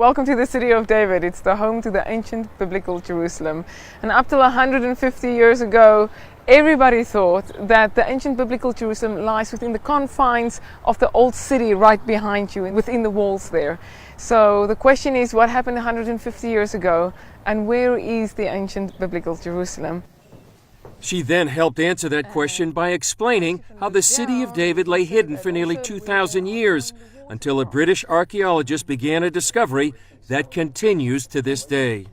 Welcome to the city of David. It's the home to the ancient biblical Jerusalem. And up till 150 years ago, everybody thought that the ancient biblical Jerusalem lies within the confines of the old city right behind you, within the walls there. So the question is, what happened 150 years ago, and where is the ancient biblical Jerusalem? She then helped answer that question by explaining how the city of David lay hidden for nearly 2,000 years, until a British archaeologist began a discovery that continues to this day.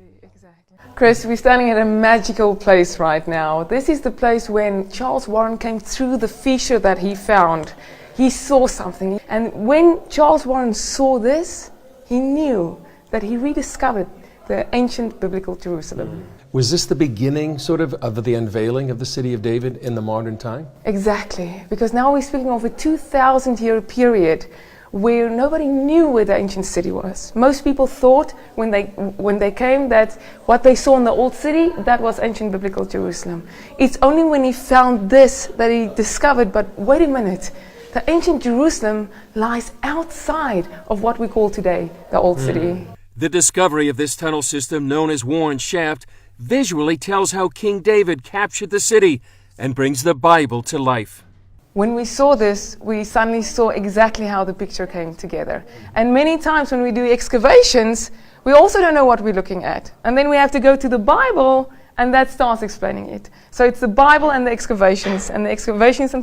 Chris, we're standing at a magical place right now. This is the place when Charles Warren came through the fissure that he found. He saw something, and when Charles Warren saw this, he knew that he rediscovered the ancient biblical Jerusalem. Was this the beginning, sort of the unveiling of the city of David in the modern time? Exactly, because now we're speaking of a 2,000-year period where nobody knew where the ancient city was. Most people thought when they came that what they saw in the old city, that was ancient biblical Jerusalem. It's only when he found this that he discovered, but wait a minute, the ancient Jerusalem lies outside of what we call today the old city. The discovery of this tunnel system, known as Warren Shaft, visually tells how King David captured the city and brings the Bible to life. When we saw this, we suddenly saw exactly how the picture came together. And many times when we do excavations, we also don't know what we're looking at. And then we have to go to the Bible, and that starts explaining it. So it's the Bible and the excavations and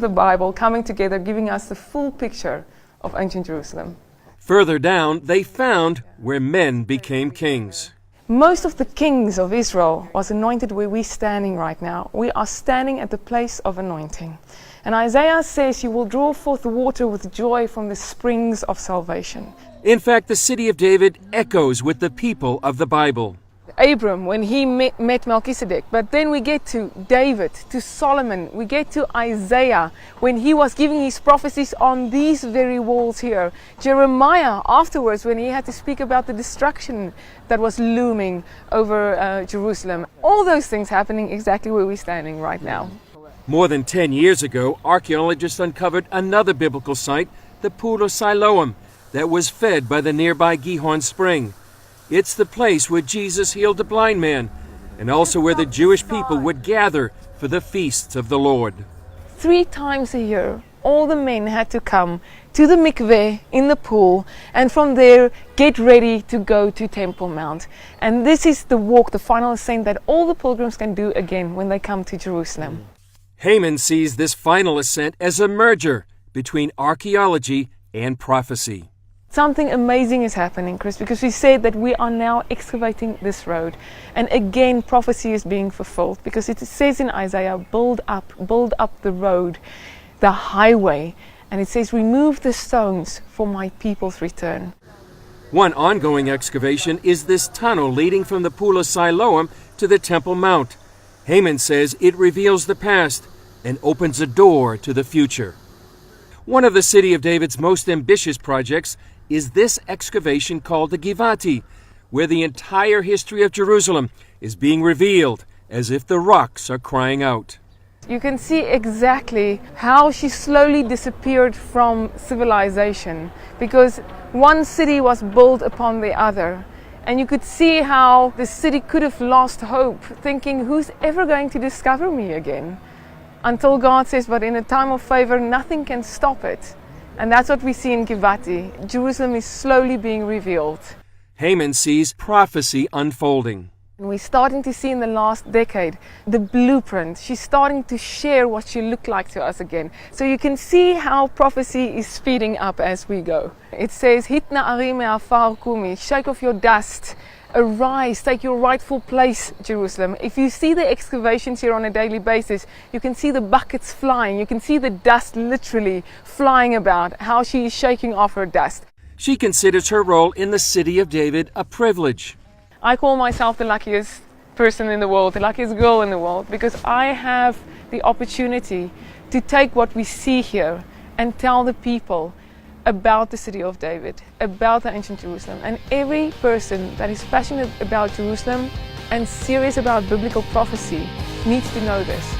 the Bible coming together, giving us the full picture of ancient Jerusalem. Further down, they found where men became kings. Most of the kings of Israel was anointed where we're standing right now. We are standing at the place of anointing. And Isaiah says, "You will draw forth water with joy from the springs of salvation." In fact, the city of David echoes with the people of the Bible. Abram, when he met Melchizedek. But then we get to David, to Solomon, we get to Isaiah, when he was giving his prophecies on these very walls here. Jeremiah, afterwards, when he had to speak about the destruction that was looming over Jerusalem. All those things happening exactly where we're standing right now. More than 10 years ago, archaeologists uncovered another biblical site, the Pool of Siloam, that was fed by the nearby Gihon Spring. It's the place where Jesus healed the blind man, and also where the Jewish people would gather for the feasts of the Lord. 3 times a year, all the men had to come to the mikveh in the pool, and from there get ready to go to Temple Mount. And this is the walk, the final ascent that all the pilgrims can do again when they come to Jerusalem. Haman sees this final ascent as a merger between archaeology and prophecy. Something amazing is happening, Chris, because we said that we are now excavating this road. And again, prophecy is being fulfilled, because it says in Isaiah, build up the road, the highway. And it says, remove the stones for my people's return. One ongoing excavation is this tunnel leading from the Pool of Siloam to the Temple Mount. Haman says it reveals the past and opens a door to the future. One of the city of David's most ambitious projects is this excavation called the Givati, where the entire history of Jerusalem is being revealed as if the rocks are crying out. You can see exactly how she slowly disappeared from civilization, because one city was built upon the other. And you could see how the city could have lost hope, thinking, who's ever going to discover me again? Until God says, but in a time of favor, nothing can stop it. And that's what we see in Givati. Jerusalem is slowly being revealed. Haman sees prophecy unfolding. And we're starting to see in the last decade the blueprint. She's starting to share what she looked like to us again. So you can see how prophecy is speeding up as we go. It says, Hit na'ari me'afar kumi, shake off your dust. Arise, take your rightful place, Jerusalem. If you see the excavations here on a daily basis, you can see the buckets flying. You can see the dust literally flying about, how she is shaking off her dust. She considers her role in the city of David a privilege. I call myself the luckiest person in the world, the luckiest girl in the world, because I have the opportunity to take what we see here and tell the people about the city of David, about the ancient Jerusalem. And every person that is passionate about Jerusalem and serious about biblical prophecy needs to know this.